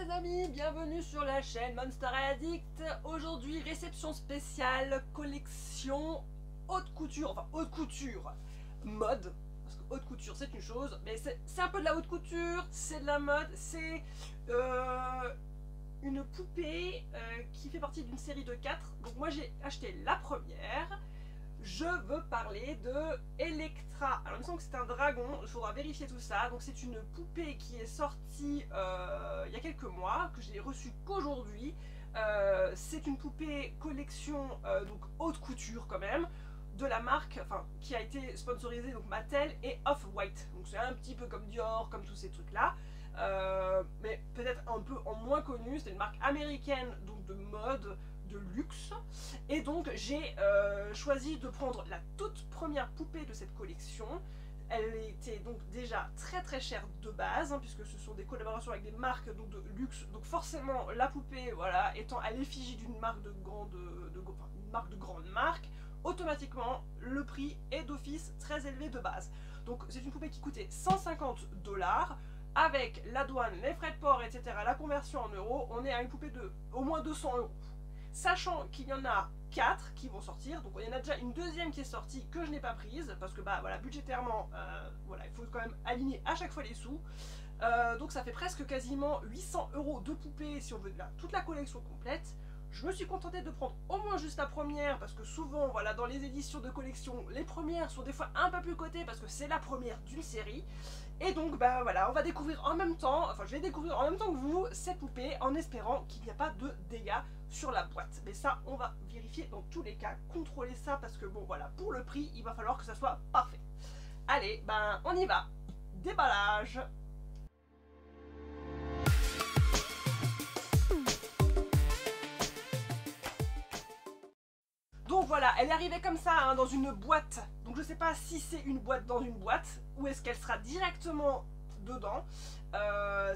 les amis, bienvenue sur la chaîne Monster Addict. Aujourd'hui, réception spéciale, collection haute couture, enfin haute couture, mode. Parce que haute couture c'est une chose, mais c'est un peu de la haute couture, c'est de la mode, c'est une poupée qui fait partie d'une série de 4. Donc moi j'ai acheté la première. Je veux parler de Electra. Alors il me semble que c'est un dragon, il faudra vérifier tout ça. Donc c'est une poupée qui est sortie il y a quelques mois, que j'ai reçue qu'aujourd'hui. C'est une poupée collection donc haute couture quand même, de la marque, enfin qui a été sponsorisée donc Mattel et Off-White. Donc c'est un petit peu comme Dior, comme tous ces trucs là. Mais peut-être un peu en moins connu. C'est une marque américaine donc de mode, de luxe, et donc j'ai choisi de prendre la toute première poupée de cette collection. Elle était donc déjà très chère de base, hein, puisque ce sont des collaborations avec des marques donc de luxe, donc forcément la poupée, voilà, étant à l'effigie d'une marque de grande marque, automatiquement le prix est d'office très élevé de base. Donc c'est une poupée qui coûtait 150 $. Avec la douane, les frais de port, etc., la conversion en euros, on est à une poupée de au moins 200 €. Sachant qu'il y en a 4 qui vont sortir, donc il y en a déjà une deuxième qui est sortie que je n'ai pas prise, parce que bah voilà, budgétairement, voilà, il faut quand même aligner à chaque fois les sous. Donc ça fait presque quasiment 800 € de poupée si on veut toute la collection complète. Je me suis contentée de prendre au moins juste la première, parce que souvent, voilà, dans les éditions de collection, les premières sont des fois un peu plus cotées, parce que c'est la première d'une série. Et donc, bah voilà, on va découvrir en même temps, enfin je vais découvrir en même temps que vous, cette poupée, en espérant qu'il n'y a pas de dégâts sur la boîte. Mais ça, on va vérifier dans tous les cas, contrôler ça, parce que bon, voilà, pour le prix, il va falloir que ça soit parfait. Allez, ben on y va. Déballage. Donc voilà, elle est arrivée comme ça, hein, dans une boîte. Donc je sais pas si c'est une boîte dans une boîte, ou est-ce qu'elle sera directement dedans,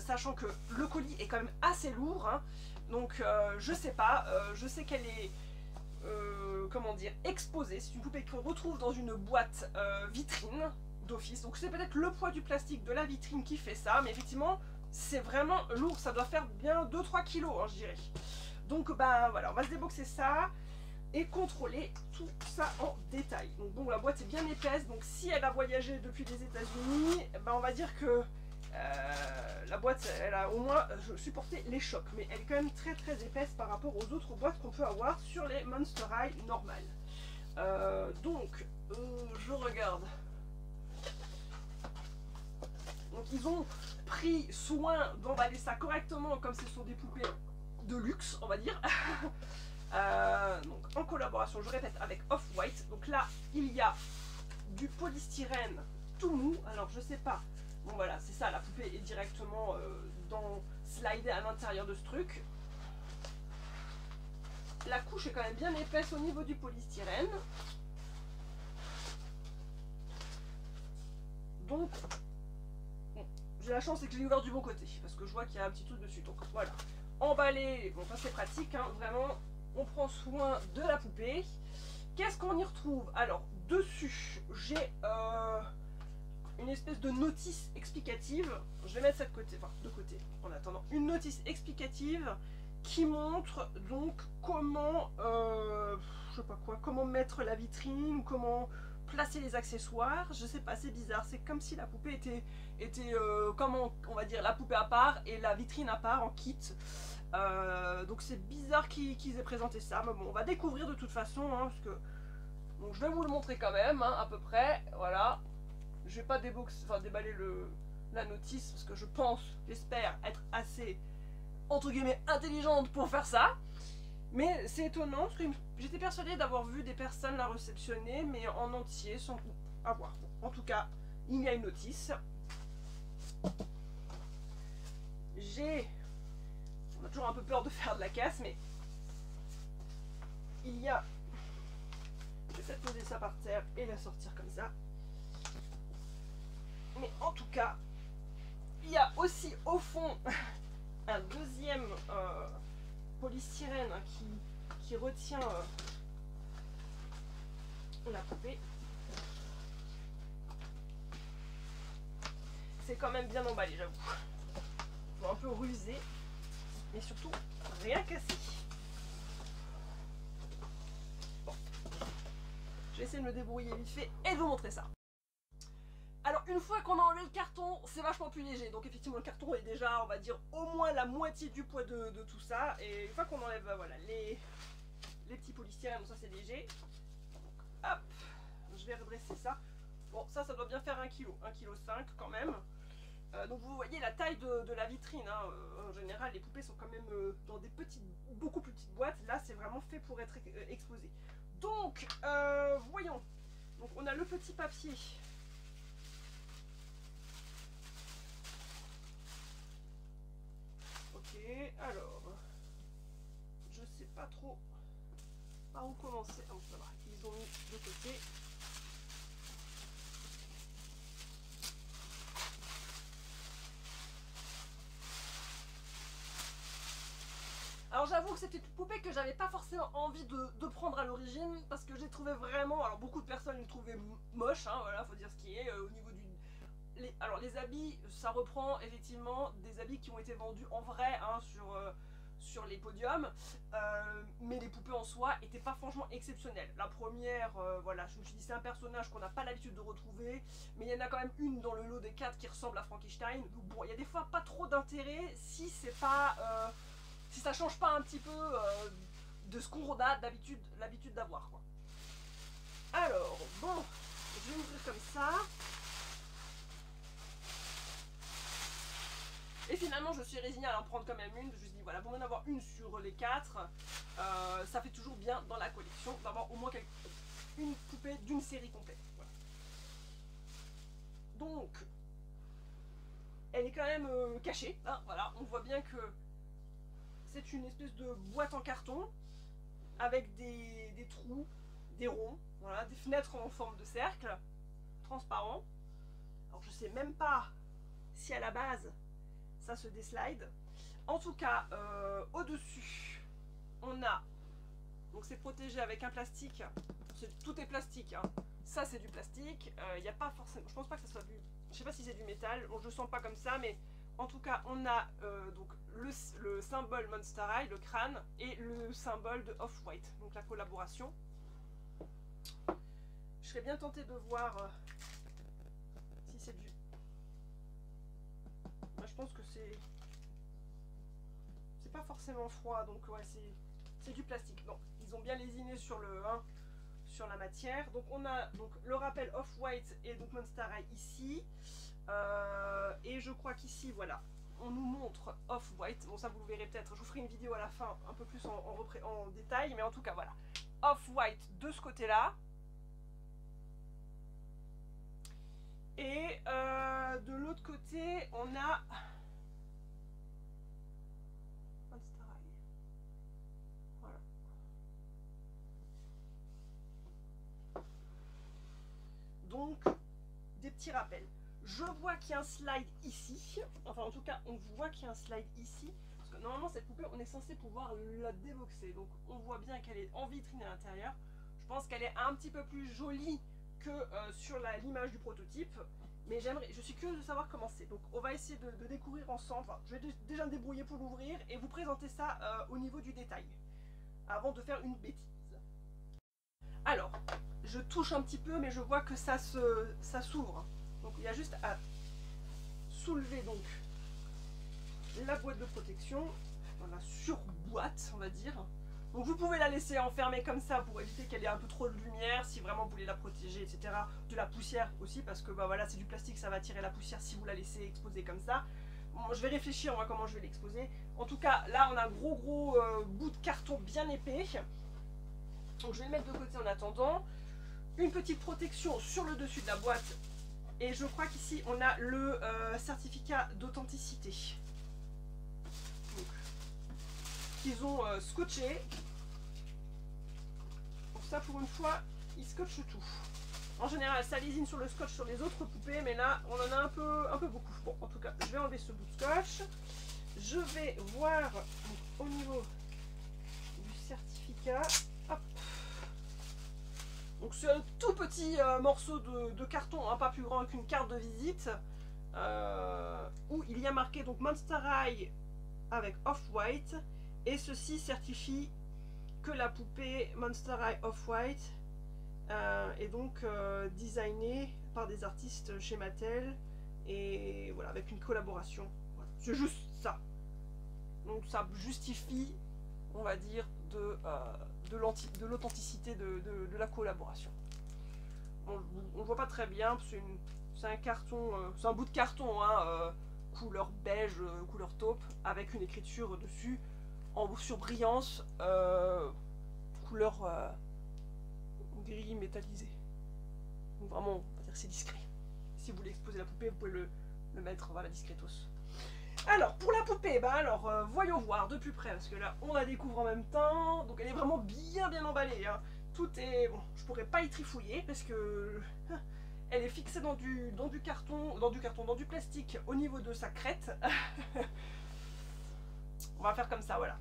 sachant que le colis est quand même assez lourd, hein. Donc je sais pas, je sais qu'elle est, comment dire, exposée. C'est une poupée qu'on retrouve dans une boîte vitrine d'office. Donc c'est peut-être le poids du plastique de la vitrine qui fait ça, mais effectivement c'est vraiment lourd, ça doit faire bien 2-3 kilos, hein, je dirais. Donc bah voilà, on va se déboxer ça et contrôler tout ça en détail. Donc bon, la boîte est bien épaisse, donc si elle a voyagé depuis les États-Unis, ben on va dire que la boîte, elle a au moins supporté les chocs, mais elle est quand même très épaisse par rapport aux autres boîtes qu'on peut avoir sur les Monster High normales. Donc je regarde. Donc ils ont pris soin d'emballer ça correctement, comme ce sont des poupées de luxe, on va dire. Donc en collaboration, je répète, avec Off-White. Donc là il y a du polystyrène tout mou. Alors je sais pas, bon voilà, c'est ça, la poupée est directement slidée à l'intérieur de ce truc. La couche est quand même bien épaisse au niveau du polystyrène. Donc bon, j'ai la chance, c'est que je l'ai ouvert du bon côté, parce que je vois qu'il y a un petit truc dessus. Donc voilà, emballé, bon ça c'est pratique, hein, vraiment. On prend soin de la poupée. Qu'est-ce qu'on y retrouve? Alors, dessus, j'ai une espèce de notice explicative. Je vais mettre ça de côté, enfin de côté, en attendant. Une notice explicative qui montre donc comment, je sais pas quoi, comment mettre la vitrine, comment placer les accessoires. Je sais pas, c'est bizarre. C'est comme si la poupée était comment on va dire, la poupée à part et la vitrine à part en kit. Donc c'est bizarre qu'ils aient présenté ça, mais bon, on va découvrir de toute façon, hein, parce que donc je vais vous le montrer quand même, hein, à peu près. Voilà, je vais pas déballer la notice, parce que je pense, j'espère être assez entre guillemets intelligente pour faire ça. Mais c'est étonnant, parce que j'étais persuadée d'avoir vu des personnes la réceptionner, mais en entier, sans avoir. Bon, en tout cas, il y a une notice. On a toujours un peu peur de faire de la casse, mais il y a... Je vais peut-être poser ça par terre et la sortir comme ça. Mais en tout cas, il y a aussi au fond un deuxième polystyrène qui retient la poupée. C'est quand même bien emballé, j'avoue. Faut un peu ruser. mais surtout rien cassé. Bon, je vais essayer de me débrouiller vite fait et de vous montrer ça. Alors une fois qu'on a enlevé le carton, c'est vachement plus léger, donc effectivement le carton est déjà, on va dire, au moins la moitié du poids de tout ça, et une fois qu'on enlève voilà, les petits polystyrènes, ça c'est léger, donc hop, je vais redresser ça. Bon, ça doit bien faire 1 kg, 1,5 kg quand même. Donc vous voyez la taille de la vitrine, hein. En général les poupées sont quand même dans des petites, beaucoup plus petites boîtes, là c'est vraiment fait pour être exposé. Donc, voyons, donc on a le petit papier. Ok, alors, je sais pas trop par où commencer. Oh, ça va, ils ont mis de côté. Alors j'avoue que c'était une poupée que j'avais pas forcément envie de prendre à l'origine parce que j'ai trouvé vraiment, alors beaucoup de personnes le trouvaient moche, hein, voilà, faut dire ce qui est, au niveau du... alors les habits, ça reprend effectivement des habits qui ont été vendus en vrai, hein, sur les podiums, mais les poupées en soi étaient pas franchement exceptionnelles. La première, voilà, je me suis dit c'est un personnage qu'on n'a pas l'habitude de retrouver, mais il y en a quand même une dans le lot des 4 qui ressemble à Frankenstein, donc bon, il y a des fois pas trop d'intérêt si c'est pas... si ça change pas un petit peu de ce qu'on a l'habitude d'avoir, quoi. Alors, bon, je vais ouvrir comme ça. Et finalement, je suis résignée à en prendre quand même une. Je me suis dit, voilà, pour en avoir une sur les 4, ça fait toujours bien dans la collection d'avoir au moins une poupée d'une série complète. Voilà. Donc, elle est quand même cachée, hein, voilà, on voit bien que c'est une espèce de boîte en carton avec des trous, des ronds, voilà, des fenêtres en forme de cercle, transparent. Alors je sais même pas si à la base ça se déslide. En tout cas, au-dessus, on a, donc c'est protégé avec un plastique, tout est plastique, hein. Ça c'est du plastique, il n'y a pas forcément, je pense pas que ça soit du, je sais pas si c'est du métal, bon, je le sens pas comme ça, mais en tout cas, on a donc le symbole Monster High, le crâne, et le symbole de Off-White, donc la collaboration. Je serais bien tentée de voir si c'est du... Moi, je pense que c'est pas forcément froid, donc ouais, c'est du plastique. Non, ils ont bien lésiné sur le... Hein, sur la matière. Donc on a donc le rappel Off-White et donc Monster High ici. Et je crois qu'ici, voilà, on nous montre Off-White. Bon, ça vous le verrez peut-être, je vous ferai une vidéo à la fin un peu plus en détail, mais en tout cas, voilà. Off-White de ce côté-là. Et de l'autre côté, on a Monster High. Voilà. Donc, des petits rappels. Je vois qu'il y a un slide ici, enfin en tout cas on voit qu'il y a un slide ici, parce que normalement cette poupée on est censé pouvoir la déboxer, donc on voit bien qu'elle est en vitrine à l'intérieur. Je pense qu'elle est un petit peu plus jolie que sur l'image du prototype, mais je suis curieuse de savoir comment c'est, donc on va essayer de découvrir ensemble. Enfin, je vais déjà me débrouiller pour l'ouvrir et vous présenter ça au niveau du détail, avant de faire une bêtise. Alors, je touche un petit peu mais je vois que ça s'ouvre. Donc il y a juste à soulever donc la boîte de protection, voilà, sur boîte on va dire. Donc vous pouvez la laisser enfermée comme ça pour éviter qu'elle ait un peu trop de lumière, si vraiment vous voulez la protéger, etc. De la poussière aussi, parce que bah voilà, c'est du plastique, ça va attirer la poussière si vous la laissez exposer comme ça. Bon, je vais réfléchir moi comment je vais l'exposer. En tout cas là on a un gros bout de carton bien épais. Donc je vais le mettre de côté en attendant. Une petite protection sur le dessus de la boîte. Et je crois qu'ici on a le certificat d'authenticité qu'ils ont scotché. Pour ça, pour une fois, ils scotchent tout. En général, ça lésine sur le scotch sur les autres poupées, mais là, on en a un peu beaucoup. Bon, en tout cas, je vais enlever ce bout de scotch. Je vais voir donc, au niveau du certificat. Hop. Donc c'est un tout petit morceau de carton, hein, pas plus grand qu'une carte de visite, où il y a marqué donc Monster High avec Off-White, et ceci certifie que la poupée Monster High Off-White est donc designée par des artistes chez Mattel, et voilà, avec une collaboration. Voilà. C'est juste ça. Donc ça justifie, on va dire, de l'authenticité de la collaboration. On ne voit pas très bien, c'est un carton, c'est un bout de carton, hein, couleur beige, couleur taupe, avec une écriture dessus, en surbrillance, couleur gris métallisé. Donc vraiment, on va dire que c'est discret. Si vous voulez exposer la poupée, vous pouvez le mettre, voilà, discretos. Alors, pour la poupée, bah alors, voyons voir de plus près, parce que là, on la découvre en même temps, donc elle est vraiment bien emballée, hein. Tout est... Bon, je pourrais pas y trifouiller, parce que... Elle est fixée dans du plastique au niveau de sa crête. On va faire comme ça, voilà.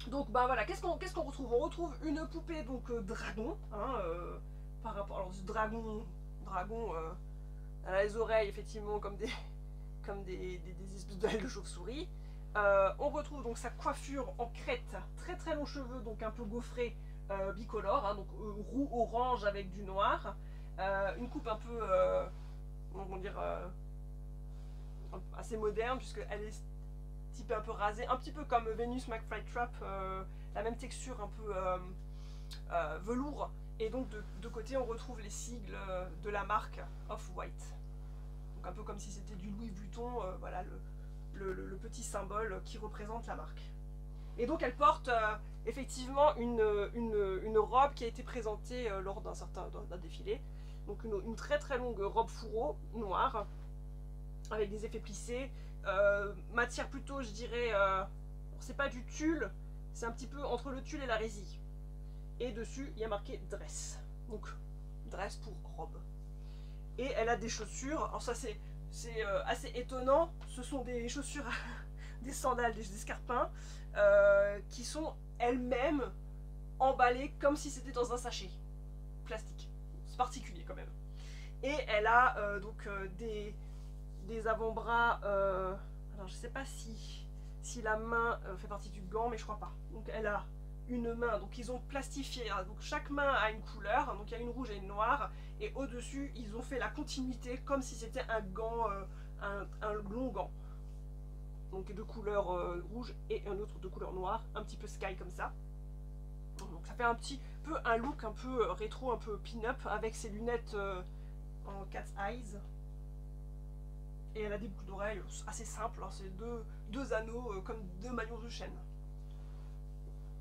Donc, bah voilà, qu'est-ce qu'on retrouve? On retrouve une poupée, donc, dragon, hein, par rapport... Alors, ce dragon, elle a les oreilles, effectivement, comme des espèces d'ailes de chauve-souris. On retrouve donc sa coiffure en crête, très longs cheveux, donc un peu gaufrés, bicolore, hein, donc roux orange avec du noir. Une coupe un peu, comment dire, assez moderne, puisqu'elle est typée un peu rasée, un petit peu comme Venus McFlytrap, la même texture un peu velours. Et donc de côté, on retrouve les sigles de la marque Off-White. Un peu comme si c'était du Louis Vuitton, voilà le petit symbole qui représente la marque. Et donc elle porte effectivement une robe qui a été présentée lors d'un défilé. Donc une très longue robe fourreau noire, avec des effets plissés, matière plutôt, je dirais, c'est pas du tulle, c'est un petit peu entre le tulle et la résille. Et dessus il y a marqué dress, donc dress pour robe. Et elle a des chaussures, alors ça c'est assez étonnant, ce sont des chaussures, des sandales, des escarpins, qui sont elles-mêmes emballées comme si c'était dans un sachet plastique. C'est particulier quand même. Et elle a donc des avant-bras, alors je sais pas si la main fait partie du gant, mais je crois pas. Donc elle a une main, donc ils ont plastifié, hein, donc chaque main a une couleur, donc il y a une rouge et une noire, et au-dessus ils ont fait la continuité comme si c'était un gant, un long gant, donc de couleur rouge et un autre de couleur noire, un petit peu sky comme ça. Donc ça fait un petit peu un look un peu rétro, un peu pin-up, avec ses lunettes en cat's eyes, et elle a des boucles d'oreilles assez simples, hein, c'est deux anneaux comme deux maillons de chaîne.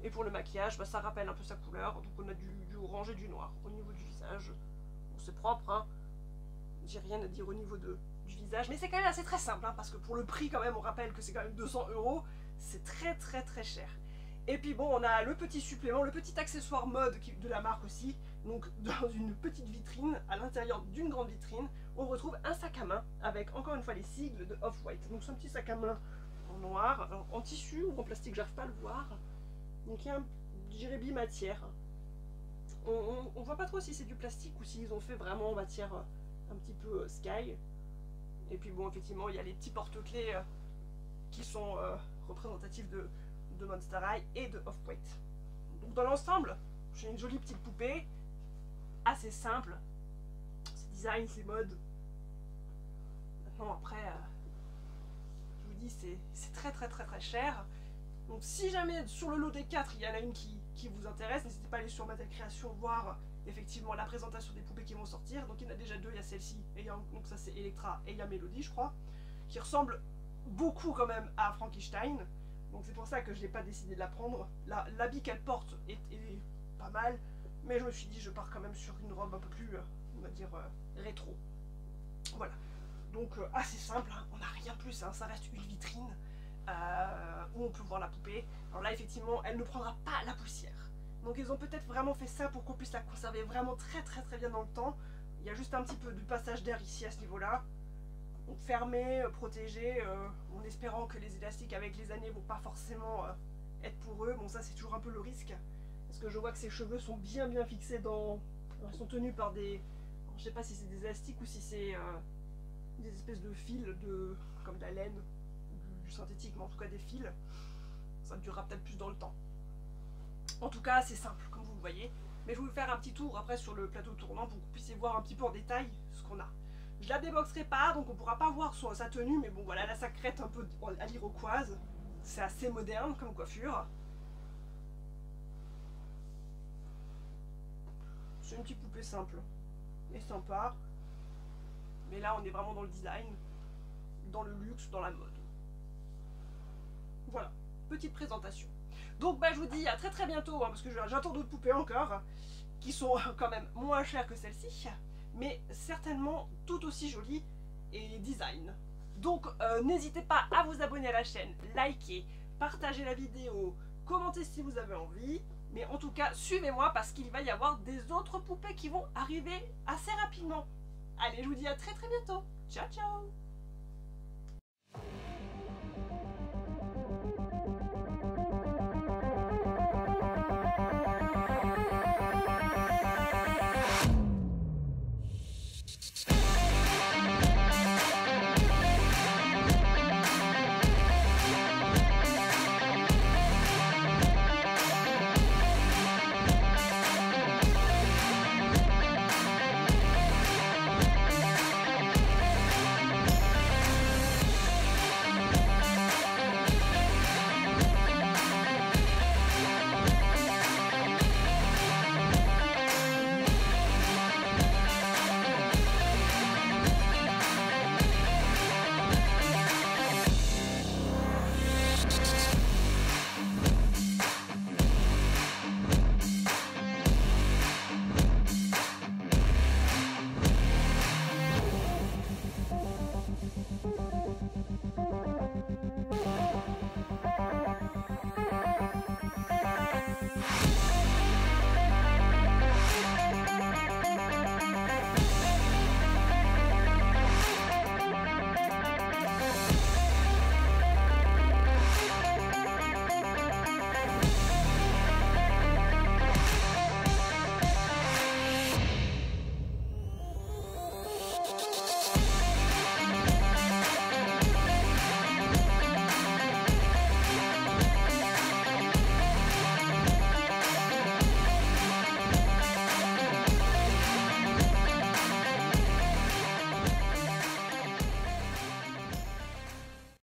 Et pour le maquillage, bah, ça rappelle un peu sa couleur, donc on a du orange et du noir au niveau du visage. Bon, c'est propre, hein. J'ai rien à dire au niveau du visage, mais c'est quand même assez très simple, hein, parce que pour le prix quand même, on rappelle que c'est quand même 200 €, c'est très cher. Et puis bon, on a le petit supplément, le petit accessoire mode de la marque aussi, donc dans une petite vitrine, à l'intérieur d'une grande vitrine, on retrouve un sac à main avec encore une fois les sigles de Off-White. Donc c'est un petit sac à main en noir, en tissu ou en plastique, j'arrive pas à le voir. Donc il y a un, je dirais, bimatière. On voit pas trop si c'est du plastique ou s'ils ont fait vraiment en matière un petit peu sky. Et puis bon, effectivement, il y a les petits porte-clés qui sont représentatifs de Monster High et de Off-White. Donc dans l'ensemble, j'ai une jolie petite poupée, assez simple. Ses designs, ses modes. Maintenant après, je vous dis, c'est très cher. Donc si jamais sur le lot des 4 il y en a une qui vous intéresse, n'hésitez pas à aller sur Mattel Création voir effectivement la présentation des poupées qui vont sortir. Donc il y en a déjà deux, il y a celle-ci, donc ça c'est Electra, et il y a Mélodie je crois, qui ressemble beaucoup quand même à Frankenstein. Donc c'est pour ça que je n'ai pas décidé de la prendre. L'habit qu'elle porte est pas mal, mais je me suis dit je pars quand même sur une robe un peu plus, on va dire, rétro. Voilà. Donc assez simple, hein, on n'a rien de plus, hein, ça reste une vitrine. Où on peut voir la poupée. Alors là effectivement elle ne prendra pas la poussière, donc ils ont peut-être vraiment fait ça pour qu'on puisse la conserver vraiment très bien dans le temps. Il y a juste un petit peu de passage d'air ici à ce niveau là, donc fermé, protégé, en espérant que les élastiques avec les années vont pas forcément être pour eux. Bon, ça c'est toujours un peu le risque, parce que je vois que ses cheveux sont bien fixés dans... Ils sont tenus par des... Alors, je sais pas si c'est des élastiques ou si c'est des espèces de fils, comme de la laine, du synthétique, mais en tout cas des fils. Ça durera peut-être plus dans le temps. En tout cas, c'est simple, comme vous le voyez. Mais je vais vous faire un petit tour après sur le plateau tournant pour que vous puissiez voir un petit peu en détail ce qu'on a. Je la déboxerai pas, donc on pourra pas voir sa tenue, mais bon voilà, là ça crête un peu à l'iroquoise. C'est assez moderne comme coiffure. C'est une petite poupée simple et sympa. Mais là on est vraiment dans le design, dans le luxe, dans la mode. Voilà, petite présentation. Donc bah, je vous dis à très très bientôt, hein, parce que j'attends d'autres poupées encore, qui sont quand même moins chères que celle-ci, mais certainement tout aussi jolies et design. Donc n'hésitez pas à vous abonner à la chaîne, liker, partager la vidéo, commenter si vous avez envie, mais en tout cas suivez-moi parce qu'il va y avoir des autres poupées qui vont arriver assez rapidement. Allez, je vous dis à très très bientôt. Ciao ciao.